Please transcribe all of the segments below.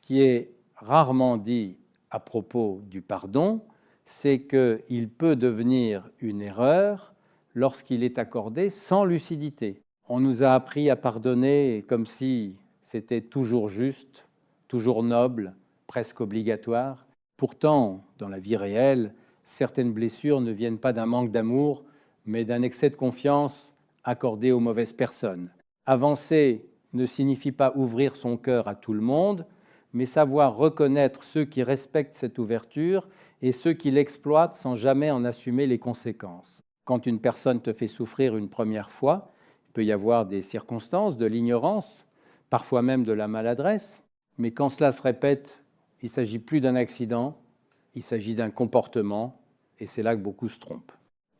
Ce qui est rarement dit à propos du pardon, c'est qu'il peut devenir une erreur lorsqu'il est accordé sans lucidité. On nous a appris à pardonner comme si c'était toujours juste, toujours noble, presque obligatoire. Pourtant, dans la vie réelle, certaines blessures ne viennent pas d'un manque d'amour, mais d'un excès de confiance accordé aux mauvaises personnes. Avancer ne signifie pas ouvrir son cœur à tout le monde, mais savoir reconnaître ceux qui respectent cette ouverture et ceux qui l'exploitent sans jamais en assumer les conséquences. Quand une personne te fait souffrir une première fois, il peut y avoir des circonstances, de l'ignorance, parfois même de la maladresse, mais quand cela se répète, il ne s'agit plus d'un accident, il s'agit d'un comportement, et c'est là que beaucoup se trompent.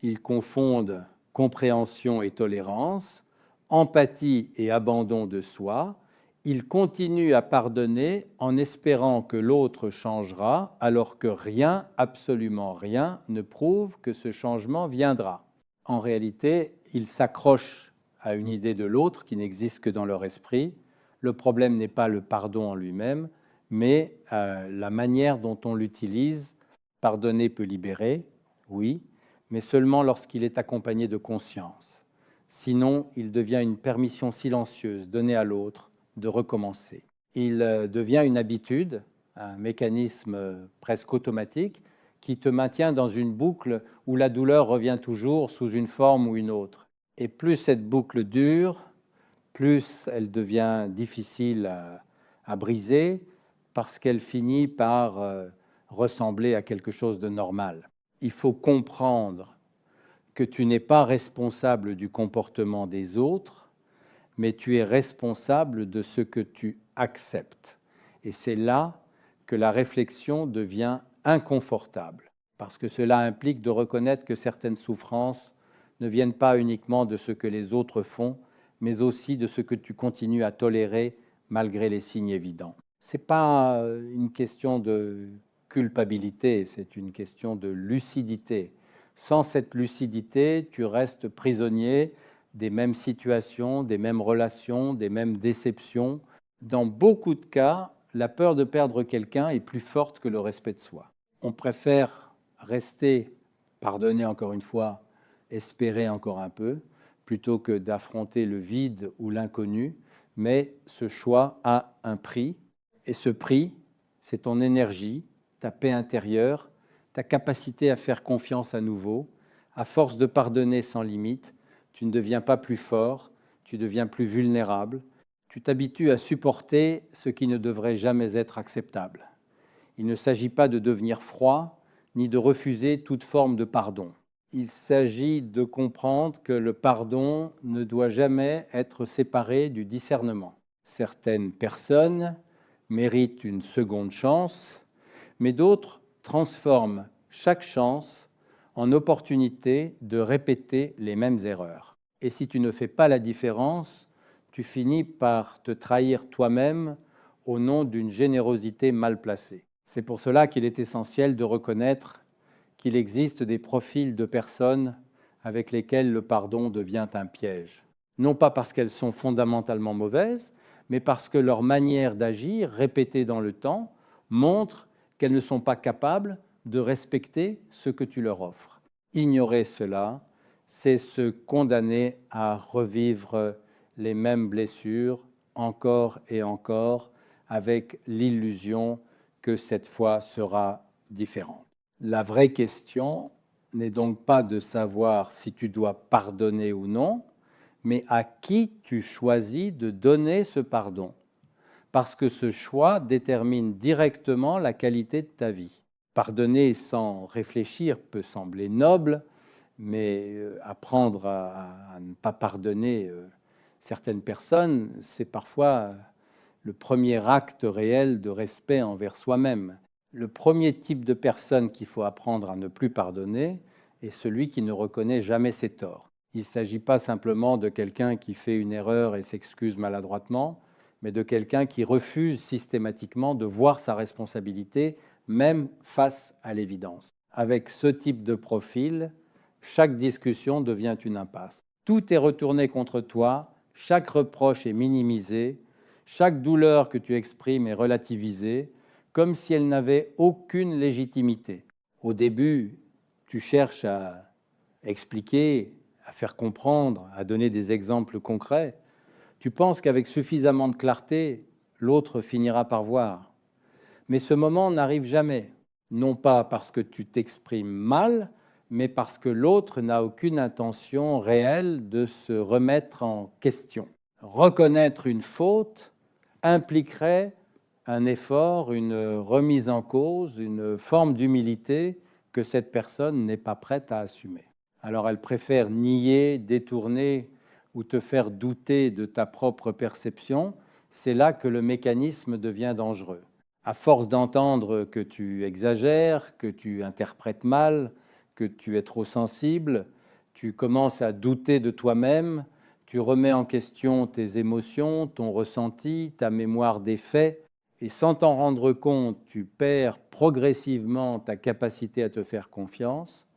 Ils confondent compréhension et tolérance, empathie et abandon de soi. Ils continuent à pardonner en espérant que l'autre changera, alors que rien, absolument rien, ne prouve que ce changement viendra. En réalité, ils s'accrochent à une idée de l'autre qui n'existe que dans leur esprit. Le problème n'est pas le pardon en lui-même, mais la manière dont on l'utilise. Pardonner peut libérer, oui, mais seulement lorsqu'il est accompagné de conscience. Sinon, il devient une permission silencieuse donnée à l'autre de recommencer. Il devient une habitude, un mécanisme presque automatique qui te maintient dans une boucle où la douleur revient toujours sous une forme ou une autre. Et plus cette boucle dure, plus elle devient difficile à briser parce qu'elle finit par ressembler à quelque chose de normal. Il faut comprendre que tu n'es pas responsable du comportement des autres, mais tu es responsable de ce que tu acceptes. Et c'est là que la réflexion devient inconfortable, parce que cela implique de reconnaître que certaines souffrances ne viennent pas uniquement de ce que les autres font, mais aussi de ce que tu continues à tolérer malgré les signes évidents. Ce n'est pas une question de culpabilité, c'est une question de lucidité. Sans cette lucidité, tu restes prisonnier des mêmes situations, des mêmes relations, des mêmes déceptions. Dans beaucoup de cas, la peur de perdre quelqu'un est plus forte que le respect de soi. On préfère rester, pardonner encore une fois, espérer encore un peu, plutôt que d'affronter le vide ou l'inconnu, mais ce choix a un prix, et ce prix, c'est ton énergie, ta paix intérieure, ta capacité à faire confiance à nouveau. À force de pardonner sans limite, tu ne deviens pas plus fort, tu deviens plus vulnérable, tu t'habitues à supporter ce qui ne devrait jamais être acceptable. Il ne s'agit pas de devenir froid, ni de refuser toute forme de pardon. Il s'agit de comprendre que le pardon ne doit jamais être séparé du discernement. Certaines personnes méritent une seconde chance, mais d'autres transforment chaque chance en opportunité de répéter les mêmes erreurs. Et si tu ne fais pas la différence, tu finis par te trahir toi-même au nom d'une générosité mal placée. C'est pour cela qu'il est essentiel de reconnaître qu'il existe des profils de personnes avec lesquelles le pardon devient un piège. Non pas parce qu'elles sont fondamentalement mauvaises, mais parce que leur manière d'agir, répétée dans le temps, montre qu'elles ne sont pas capables de respecter ce que tu leur offres. Ignorer cela, c'est se condamner à revivre les mêmes blessures encore et encore, avec l'illusion que cette fois sera différente. La vraie question n'est donc pas de savoir si tu dois pardonner ou non, mais à qui tu choisis de donner ce pardon, parce que ce choix détermine directement la qualité de ta vie. Pardonner sans réfléchir peut sembler noble, mais apprendre à ne pas pardonner certaines personnes, c'est parfois le premier acte réel de respect envers soi-même. Le premier type de personne qu'il faut apprendre à ne plus pardonner est celui qui ne reconnaît jamais ses torts. Il ne s'agit pas simplement de quelqu'un qui fait une erreur et s'excuse maladroitement, mais de quelqu'un qui refuse systématiquement de voir sa responsabilité, même face à l'évidence. Avec ce type de profil, chaque discussion devient une impasse. Tout est retourné contre toi, chaque reproche est minimisé, Chaque douleur que tu exprimes est relativisée, comme si elle n'avait aucune légitimité. Au début, tu cherches à expliquer, à faire comprendre, à donner des exemples concrets. Tu penses qu'avec suffisamment de clarté, l'autre finira par voir. Mais ce moment n'arrive jamais, non pas parce que tu t'exprimes mal, mais parce que l'autre n'a aucune intention réelle de se remettre en question. Reconnaître une faute impliquerait un effort, une remise en cause, une forme d'humilité que cette personne n'est pas prête à assumer. Alors elle préfère nier, détourner ou te faire douter de ta propre perception. C'est là que le mécanisme devient dangereux. À force d'entendre que tu exagères, que tu interprètes mal, que tu es trop sensible, tu commences à douter de toi-même, tu remets en question tes émotions, ton ressenti, ta mémoire des faits, et sans t'en rendre compte, tu perds progressivement ta capacité à te faire confiance.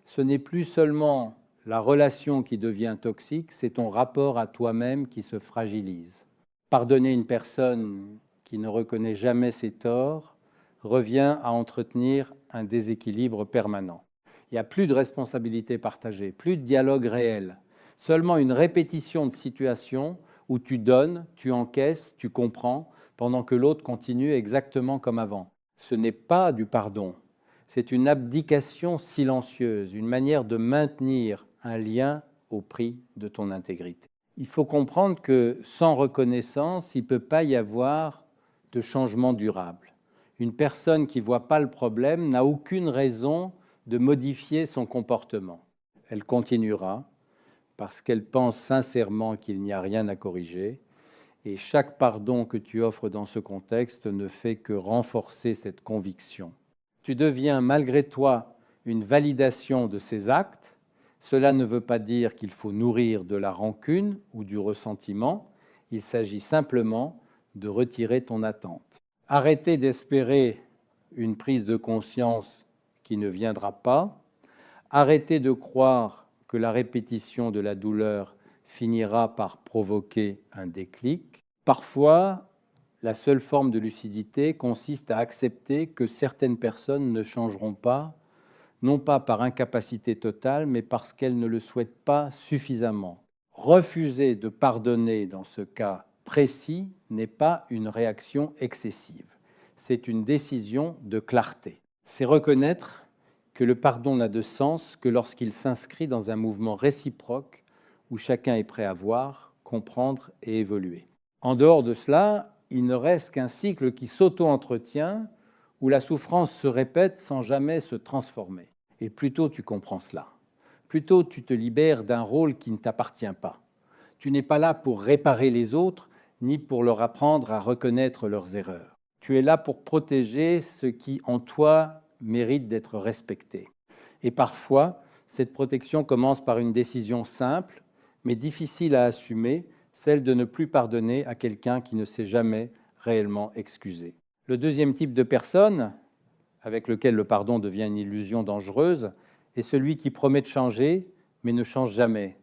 Ce n'est plus seulement la relation qui devient toxique, c'est ton rapport à toi-même qui se fragilise. Pardonner une personne qui ne reconnaît jamais ses torts revient à entretenir un déséquilibre permanent. Il n'y a plus de responsabilité partagée, plus de dialogue réel, seulement une répétition de situations où tu donnes, tu encaisses, tu comprends, pendant que l'autre continue exactement comme avant. Ce n'est pas du pardon, c'est une abdication silencieuse, une manière de maintenir un lien au prix de ton intégrité. Il faut comprendre que sans reconnaissance, il ne peut pas y avoir de changement durable. Une personne qui ne voit pas le problème n'a aucune raison de modifier son comportement. Elle continuera parce qu'elle pense sincèrement qu'il n'y a rien à corriger. Et chaque pardon que tu offres dans ce contexte ne fait que renforcer cette conviction. Tu deviens malgré toi une validation de ces actes. Cela ne veut pas dire qu'il faut nourrir de la rancune ou du ressentiment. Il s'agit simplement de retirer ton attente. Arrêter d'espérer une prise de conscience qui ne viendra pas. Arrêter de croire que la répétition de la douleur finira par provoquer un déclic. Parfois, la seule forme de lucidité consiste à accepter que certaines personnes ne changeront pas, non pas par incapacité totale, mais parce qu'elles ne le souhaitent pas suffisamment. Refuser de pardonner dans ce cas précis n'est pas une réaction excessive, c'est une décision de clarté. C'est reconnaître que le pardon n'a de sens que lorsqu'il s'inscrit dans un mouvement réciproque où chacun est prêt à voir, comprendre et évoluer. En dehors de cela, il ne reste qu'un cycle qui s'auto-entretient, où la souffrance se répète sans jamais se transformer. Et plus tôt tu comprends cela, plus tôt tu te libères d'un rôle qui ne t'appartient pas. Tu n'es pas là pour réparer les autres, ni pour leur apprendre à reconnaître leurs erreurs. Tu es là pour protéger ce qui, en toi, mérite d'être respecté. Et parfois, cette protection commence par une décision simple, mais difficile à assumer, celle de ne plus pardonner à quelqu'un qui ne s'est jamais réellement excusé. Le deuxième type de personne, avec lequel le pardon devient une illusion dangereuse, est celui qui promet de changer, mais ne change jamais.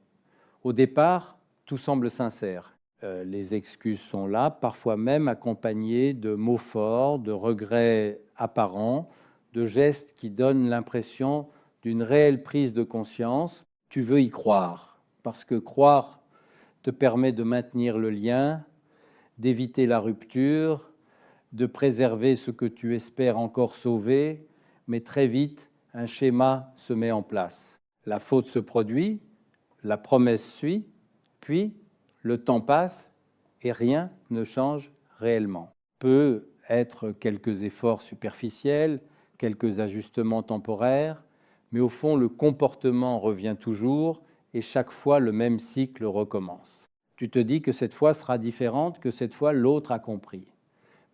Au départ, tout semble sincère. Les excuses sont là, parfois même accompagnées de mots forts, de regrets apparents, de gestes qui donnent l'impression d'une réelle prise de conscience. Tu veux y croire, parce que croire te permet de maintenir le lien, d'éviter la rupture, de préserver ce que tu espères encore sauver, mais très vite, un schéma se met en place. La faute se produit, la promesse suit, puis le temps passe et rien ne change réellement. Peut être quelques efforts superficiels, quelques ajustements temporaires, mais au fond, le comportement revient toujours et chaque fois, le même cycle recommence. Tu te dis que cette fois sera différente, que cette fois, l'autre a compris.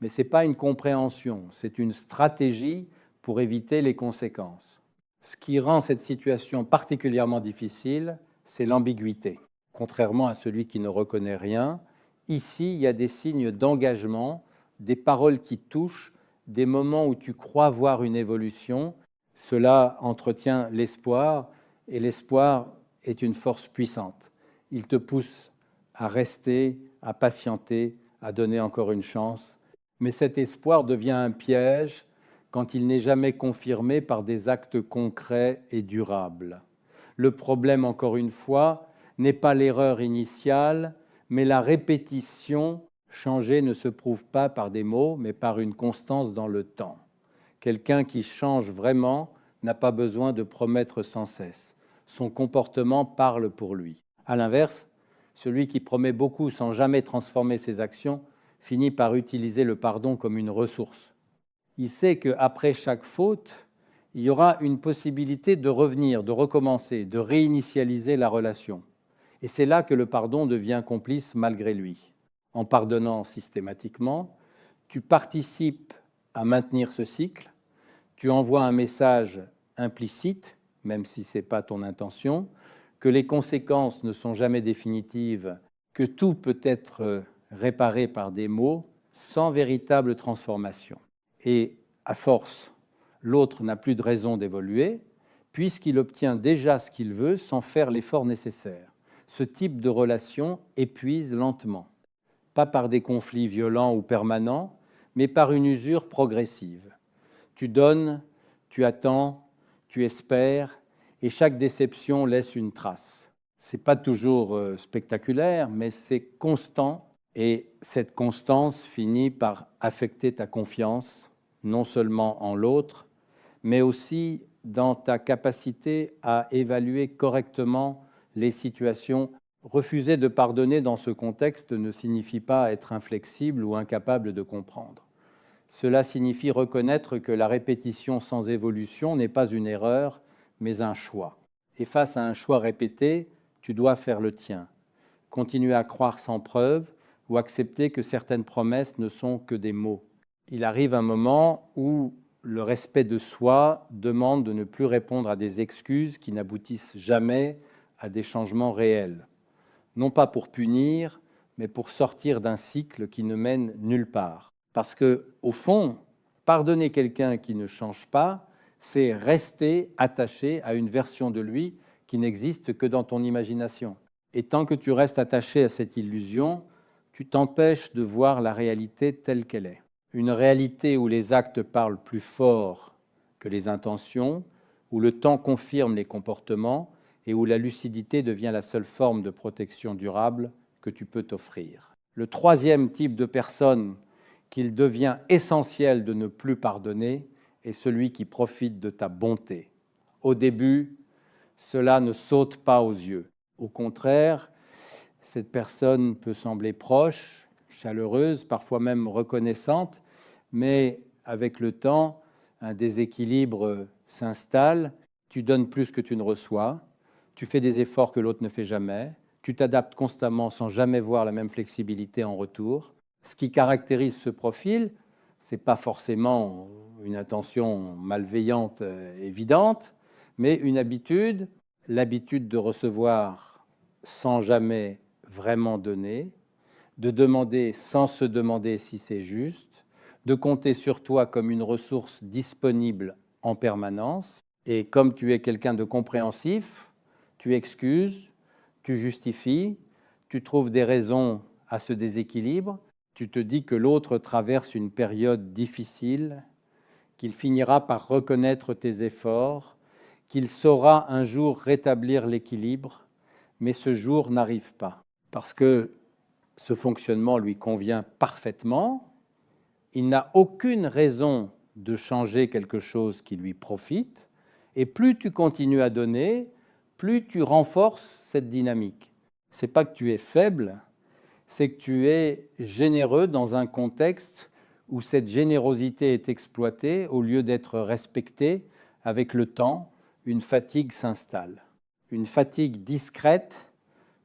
Mais ce n'est pas une compréhension, c'est une stratégie pour éviter les conséquences. Ce qui rend cette situation particulièrement difficile, c'est l'ambiguïté. Contrairement à celui qui ne reconnaît rien, ici, il y a des signes d'engagement, des paroles qui touchent, des moments où tu crois voir une évolution. Cela entretient l'espoir, et l'espoir est une force puissante. Il te pousse à rester, à patienter, à donner encore une chance, mais cet espoir devient un piège quand il n'est jamais confirmé par des actes concrets et durables. Le problème, encore une fois, n'est pas l'erreur initiale, mais la répétition. Changer ne se prouve pas par des mots, mais par une constance dans le temps. Quelqu'un qui change vraiment n'a pas besoin de promettre sans cesse. Son comportement parle pour lui. À l'inverse, celui qui promet beaucoup sans jamais transformer ses actions finit par utiliser le pardon comme une ressource. Il sait qu'après chaque faute, il y aura une possibilité de revenir, de recommencer, de réinitialiser la relation. Et c'est là que le pardon devient complice malgré lui. En pardonnant systématiquement, tu participes à maintenir ce cycle, tu envoies un message implicite, même si ce n'est pas ton intention, que les conséquences ne sont jamais définitives, que tout peut être réparé par des mots sans véritable transformation. Et à force, l'autre n'a plus de raison d'évoluer, puisqu'il obtient déjà ce qu'il veut sans faire l'effort nécessaire. Ce type de relation épuise lentement, pas par des conflits violents ou permanents, mais par une usure progressive. Tu donnes, tu attends, tu espères, et chaque déception laisse une trace. Ce n'est pas toujours spectaculaire, mais c'est constant, et cette constance finit par affecter ta confiance, non seulement en l'autre, mais aussi dans ta capacité à évaluer correctement les situations. Refuser de pardonner dans ce contexte ne signifie pas être inflexible ou incapable de comprendre. Cela signifie reconnaître que la répétition sans évolution n'est pas une erreur, mais un choix. Et face à un choix répété, tu dois faire le tien. Continuer à croire sans preuve ou accepter que certaines promesses ne sont que des mots. Il arrive un moment où le respect de soi demande de ne plus répondre à des excuses qui n'aboutissent jamais à des changements réels. Non pas pour punir, mais pour sortir d'un cycle qui ne mène nulle part. Parce que, au fond, pardonner quelqu'un qui ne change pas, c'est rester attaché à une version de lui qui n'existe que dans ton imagination. Et tant que tu restes attaché à cette illusion, tu t'empêches de voir la réalité telle qu'elle est. Une réalité où les actes parlent plus fort que les intentions, où le temps confirme les comportements et où la lucidité devient la seule forme de protection durable que tu peux t'offrir. Le troisième type de personne qu'il devient essentiel de ne plus pardonner est celui qui profite de ta bonté. Au début, cela ne saute pas aux yeux. Au contraire, cette personne peut sembler proche, chaleureuse, parfois même reconnaissante, mais avec le temps, un déséquilibre s'installe. Tu donnes plus que tu ne reçois, tu fais des efforts que l'autre ne fait jamais, tu t'adaptes constamment sans jamais voir la même flexibilité en retour. Ce qui caractérise ce profil, ce n'est pas forcément une intention malveillante évidente, mais une habitude, l'habitude de recevoir sans jamais vraiment donner, de demander sans se demander si c'est juste, de compter sur toi comme une ressource disponible en permanence. Et comme tu es quelqu'un de compréhensif, tu excuses, tu justifies, tu trouves des raisons à ce déséquilibre, tu te dis que l'autre traverse une période difficile, qu'il finira par reconnaître tes efforts, qu'il saura un jour rétablir l'équilibre, mais ce jour n'arrive pas. Parce que ce fonctionnement lui convient parfaitement, il n'a aucune raison de changer quelque chose qui lui profite, et plus tu continues à donner, plus tu renforces cette dynamique. Ce n'est pas que tu es faible, c'est que tu es généreux dans un contexte où cette générosité est exploitée au lieu d'être respectée. Avec le temps, une fatigue s'installe. Une fatigue discrète,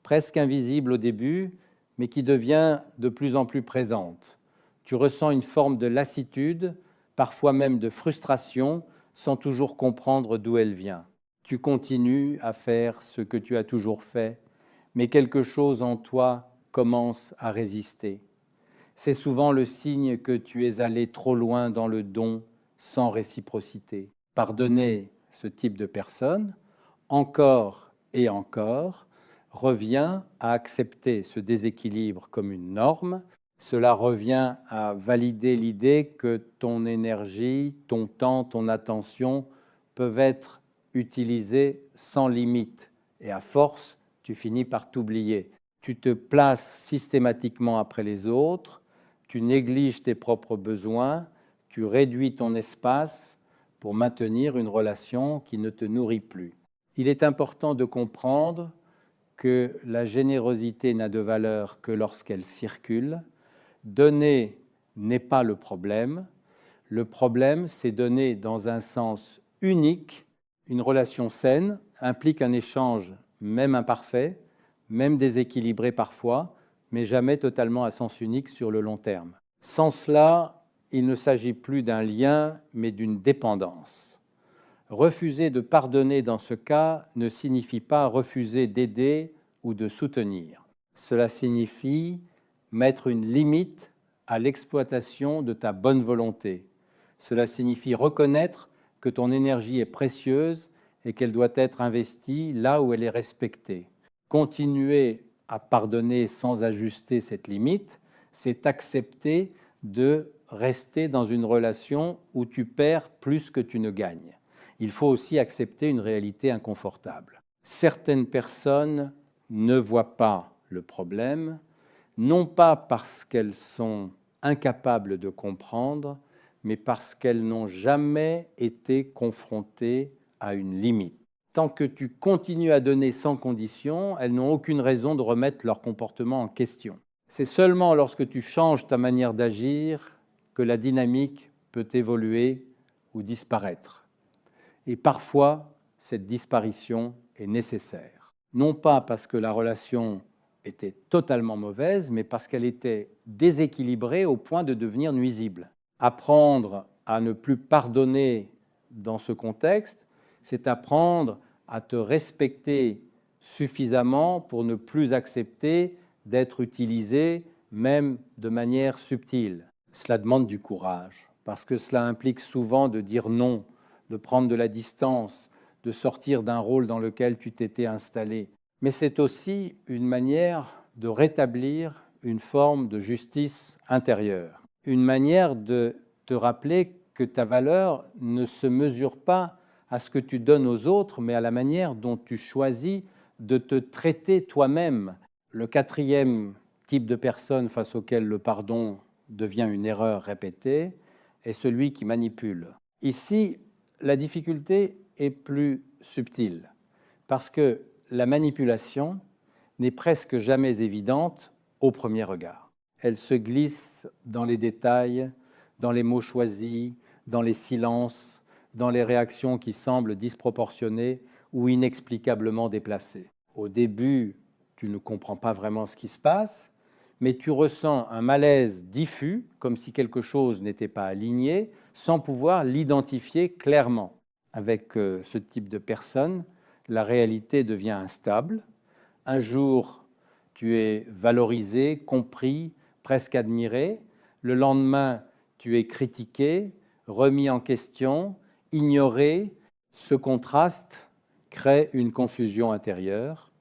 presque invisible au début, mais qui devient de plus en plus présente. Tu ressens une forme de lassitude, parfois même de frustration, sans toujours comprendre d'où elle vient. Tu continues à faire ce que tu as toujours fait, mais quelque chose en toi commence à résister. C'est souvent le signe que tu es allé trop loin dans le don sans réciprocité. Pardonner ce type de personne, encore et encore, revient à accepter ce déséquilibre comme une norme, Cela revient à valider l'idée que ton énergie, ton temps, ton attention peuvent être utilisés sans limite. Et à force, tu finis par t'oublier. Tu te places systématiquement après les autres, tu négliges tes propres besoins, tu réduis ton espace pour maintenir une relation qui ne te nourrit plus. Il est important de comprendre que la générosité n'a de valeur que lorsqu'elle circule. Donner n'est pas le problème. Le problème, c'est donner dans un sens unique. Une relation saine implique un échange, même imparfait, même déséquilibré parfois, mais jamais totalement à sens unique sur le long terme. Sans cela, il ne s'agit plus d'un lien, mais d'une dépendance. Refuser de pardonner dans ce cas ne signifie pas refuser d'aider ou de soutenir. Cela signifie mettre une limite à l'exploitation de ta bonne volonté. Cela signifie reconnaître que ton énergie est précieuse et qu'elle doit être investie là où elle est respectée. Continuer à pardonner sans ajuster cette limite, c'est accepter de rester dans une relation où tu perds plus que tu ne gagnes. Il faut aussi accepter une réalité inconfortable. Certaines personnes ne voient pas le problème, non pas parce qu'elles sont incapables de comprendre, mais parce qu'elles n'ont jamais été confrontées à une limite. Tant que tu continues à donner sans condition, elles n'ont aucune raison de remettre leur comportement en question. C'est seulement lorsque tu changes ta manière d'agir que la dynamique peut évoluer ou disparaître. Et parfois, cette disparition est nécessaire. Non pas parce que la relation était totalement mauvaise, mais parce qu'elle était déséquilibrée au point de devenir nuisible. Apprendre à ne plus pardonner dans ce contexte, c'est apprendre à te respecter suffisamment pour ne plus accepter d'être utilisé, même de manière subtile. Cela demande du courage, parce que cela implique souvent de dire non, de prendre de la distance, de sortir d'un rôle dans lequel tu t'étais installé. Mais c'est aussi une manière de rétablir une forme de justice intérieure, une manière de te rappeler que ta valeur ne se mesure pas à ce que tu donnes aux autres, mais à la manière dont tu choisis de te traiter toi-même. Le quatrième type de personne face auquel le pardon devient une erreur répétée est celui qui manipule. Ici, la difficulté est plus subtile, parce que la manipulation n'est presque jamais évidente au premier regard. Elle se glisse dans les détails, dans les mots choisis, dans les silences, dans les réactions qui semblent disproportionnées ou inexplicablement déplacées. Au début, tu ne comprends pas vraiment ce qui se passe, mais tu ressens un malaise diffus, comme si quelque chose n'était pas aligné, sans pouvoir l'identifier clairement. Avec ce type de personne, la réalité devient instable. Un jour, tu es valorisé, compris, presque admiré. Le lendemain, tu es critiqué, remis en question, ignoré. Ce contraste crée une confusion intérieure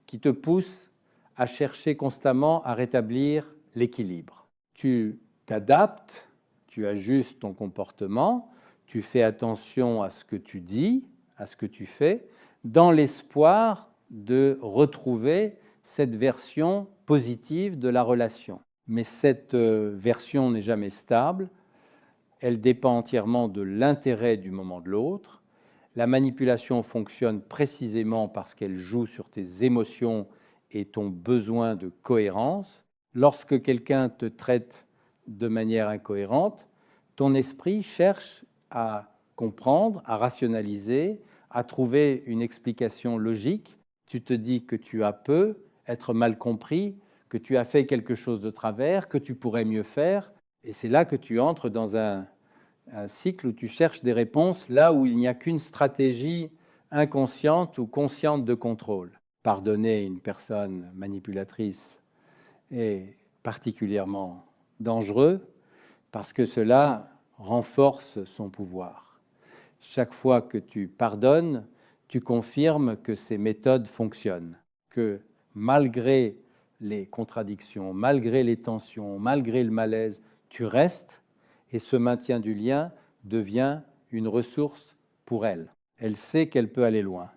qui te pousse à chercher constamment à rétablir l'équilibre. Tu t'adaptes, tu ajustes ton comportement, tu fais attention à ce que tu dis, à ce que tu fais, dans l'espoir de retrouver cette version positive de la relation. Mais cette version n'est jamais stable, elle dépend entièrement de l'intérêt du moment de l'autre. La manipulation fonctionne précisément parce qu'elle joue sur tes émotions et ton besoin de cohérence. Lorsque quelqu'un te traite de manière incohérente, ton esprit cherche à comprendre, à rationaliser, à trouver une explication logique. Tu te dis que tu as peu, être mal compris, que tu as fait quelque chose de travers, que tu pourrais mieux faire. Et c'est là que tu entres dans un cycle où tu cherches des réponses là où il n'y a qu'une stratégie inconsciente ou consciente de contrôle. Pardonner une personne manipulatrice est particulièrement dangereux parce que cela renforce son pouvoir. Chaque fois que tu pardonnes, tu confirmes que ces méthodes fonctionnent, que malgré les contradictions, malgré les tensions, malgré le malaise, tu restes et ce maintien du lien devient une ressource pour elle. Elle sait qu'elle peut aller loin,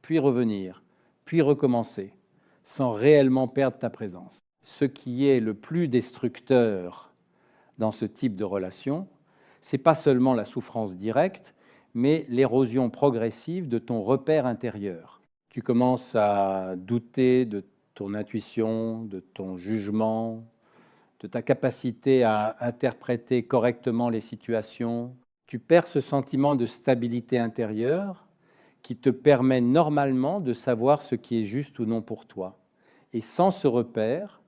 puis revenir, puis recommencer, sans réellement perdre ta présence. Ce qui est le plus destructeur dans ce type de relation, ce n'est pas seulement la souffrance directe, mais l'érosion progressive de ton repère intérieur. Tu commences à douter de ton intuition, de ton jugement, de ta capacité à interpréter correctement les situations. Tu perds ce sentiment de stabilité intérieure qui te permet normalement de savoir ce qui est juste ou non pour toi. Et sans ce repère,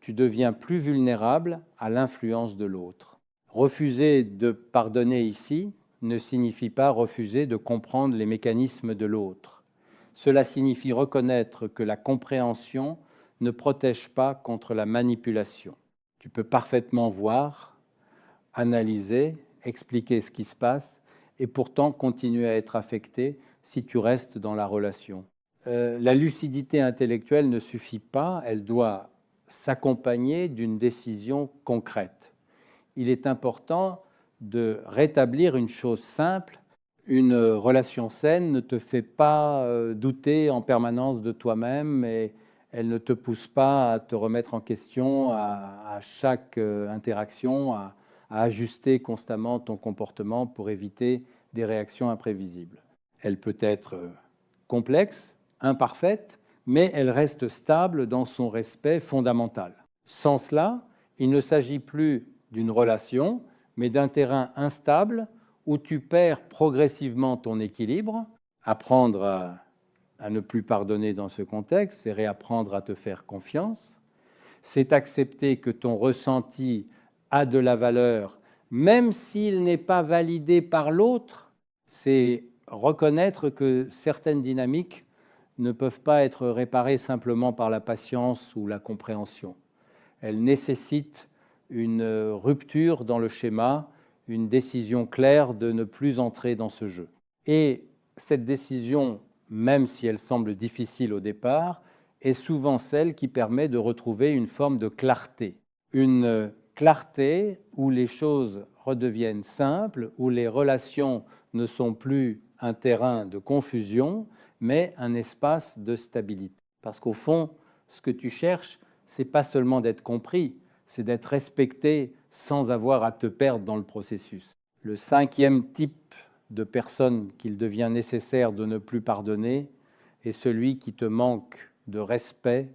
tu deviens plus vulnérable à l'influence de l'autre. Refuser de pardonner ici ne signifie pas refuser de comprendre les mécanismes de l'autre. Cela signifie reconnaître que la compréhension ne protège pas contre la manipulation. Tu peux parfaitement voir, analyser, expliquer ce qui se passe et pourtant continuer à être affecté si tu restes dans la relation. La lucidité intellectuelle ne suffit pas, elle doit s'accompagner d'une décision concrète. Il est important de rétablir une chose simple. Une relation saine ne te fait pas douter en permanence de toi-même et elle ne te pousse pas à te remettre en question à chaque interaction, à ajuster constamment ton comportement pour éviter des réactions imprévisibles. Elle peut être complexe, imparfaite, mais elle reste stable dans son respect fondamental. Sans cela, il ne s'agit plus d'une relation, mais d'un terrain instable où tu perds progressivement ton équilibre. Apprendre à ne plus pardonner dans ce contexte, c'est réapprendre à te faire confiance. C'est accepter que ton ressenti a de la valeur, même s'il n'est pas validé par l'autre. C'est reconnaître que certaines dynamiques ne peuvent pas être réparées simplement par la patience ou la compréhension. Elles nécessitent une rupture dans le schéma, une décision claire de ne plus entrer dans ce jeu. Et cette décision, même si elle semble difficile au départ, est souvent celle qui permet de retrouver une forme de clarté. Une clarté où les choses redeviennent simples, où les relations ne sont plus un terrain de confusion, mais un espace de stabilité. Parce qu'au fond, ce que tu cherches, ce n'est pas seulement d'être compris, c'est d'être respecté sans avoir à te perdre dans le processus. Le 5e type de personne qu'il devient nécessaire de ne plus pardonner est celui qui te manque de respect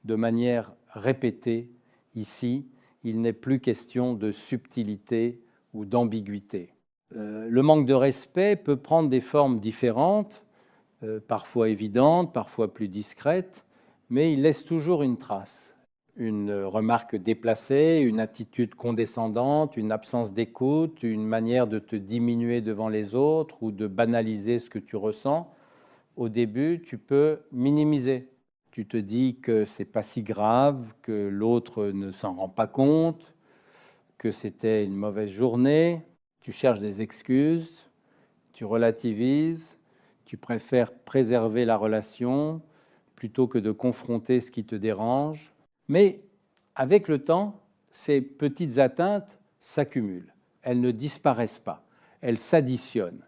de manière répétée. Ici, il n'est plus question de subtilité ou d'ambiguïté. Le manque de respect peut prendre des formes différentes, parfois évidentes, parfois plus discrètes, mais il laisse toujours une trace. Une remarque déplacée, une attitude condescendante, une absence d'écoute, une manière de te diminuer devant les autres ou de banaliser ce que tu ressens. Au début, tu peux minimiser. Tu te dis que ce n'est pas si grave, que l'autre ne s'en rend pas compte, que c'était une mauvaise journée. Tu cherches des excuses, tu relativises, tu préfères préserver la relation plutôt que de confronter ce qui te dérange. Mais avec le temps, ces petites atteintes s'accumulent. Elles ne disparaissent pas, elles s'additionnent.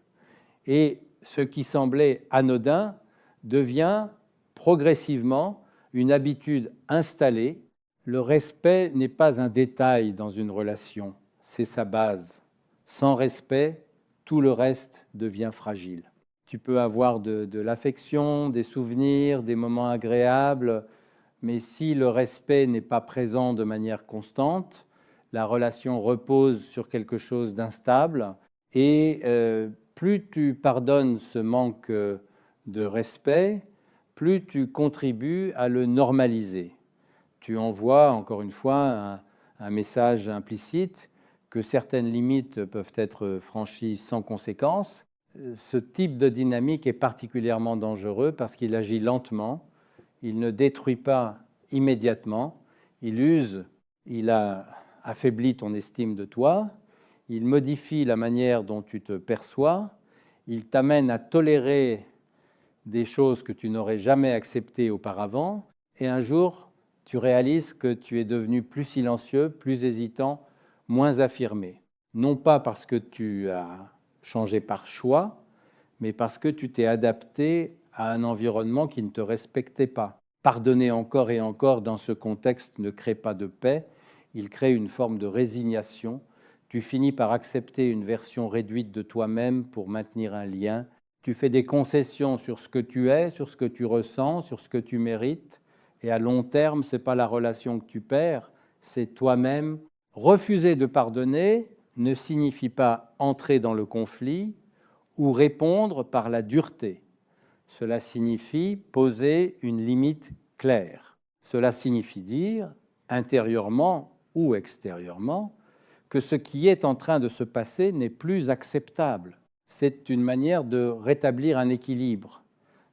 Et ce qui semblait anodin devient progressivement une habitude installée. Le respect n'est pas un détail dans une relation, c'est sa base. Sans respect, tout le reste devient fragile. Tu peux avoir de l'affection, des souvenirs, des moments agréables, mais si le respect n'est pas présent de manière constante, la relation repose sur quelque chose d'instable et plus tu pardonnes ce manque de respect, plus tu contribues à le normaliser. Tu envoies, encore une fois, un message implicite que certaines limites peuvent être franchies sans conséquence. Ce type de dynamique est particulièrement dangereux parce qu'il agit lentement, il ne détruit pas immédiatement, il use, il a affaibli ton estime de toi, il modifie la manière dont tu te perçois, il t'amène à tolérer des choses que tu n'aurais jamais acceptées auparavant, et un jour, tu réalises que tu es devenu plus silencieux, plus hésitant, moins affirmé. Non pas parce que tu as changé par choix, mais parce que tu t'es adapté à un environnement qui ne te respectait pas. Pardonner encore et encore dans ce contexte ne crée pas de paix, il crée une forme de résignation. Tu finis par accepter une version réduite de toi-même pour maintenir un lien. Tu fais des concessions sur ce que tu es, sur ce que tu ressens, sur ce que tu mérites. Et à long terme, ce n'est pas la relation que tu perds, c'est toi-même. Refuser de pardonner ne signifie pas entrer dans le conflit ou répondre par la dureté. Cela signifie poser une limite claire. Cela signifie dire, intérieurement ou extérieurement, que ce qui est en train de se passer n'est plus acceptable. C'est une manière de rétablir un équilibre,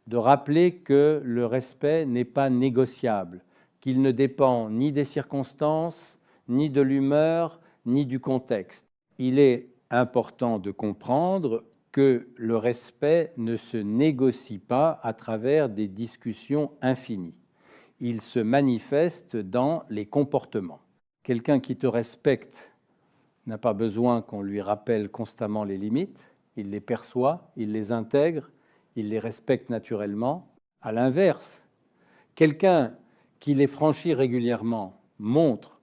de rappeler que le respect n'est pas négociable, qu'il ne dépend ni des circonstances, ni de l'humeur, ni du contexte. Il est important de comprendre que le respect ne se négocie pas à travers des discussions infinies. Il se manifeste dans les comportements. Quelqu'un qui te respecte n'a pas besoin qu'on lui rappelle constamment les limites, il les perçoit, il les intègre, il les respecte naturellement. À l'inverse, quelqu'un qui les franchit régulièrement montre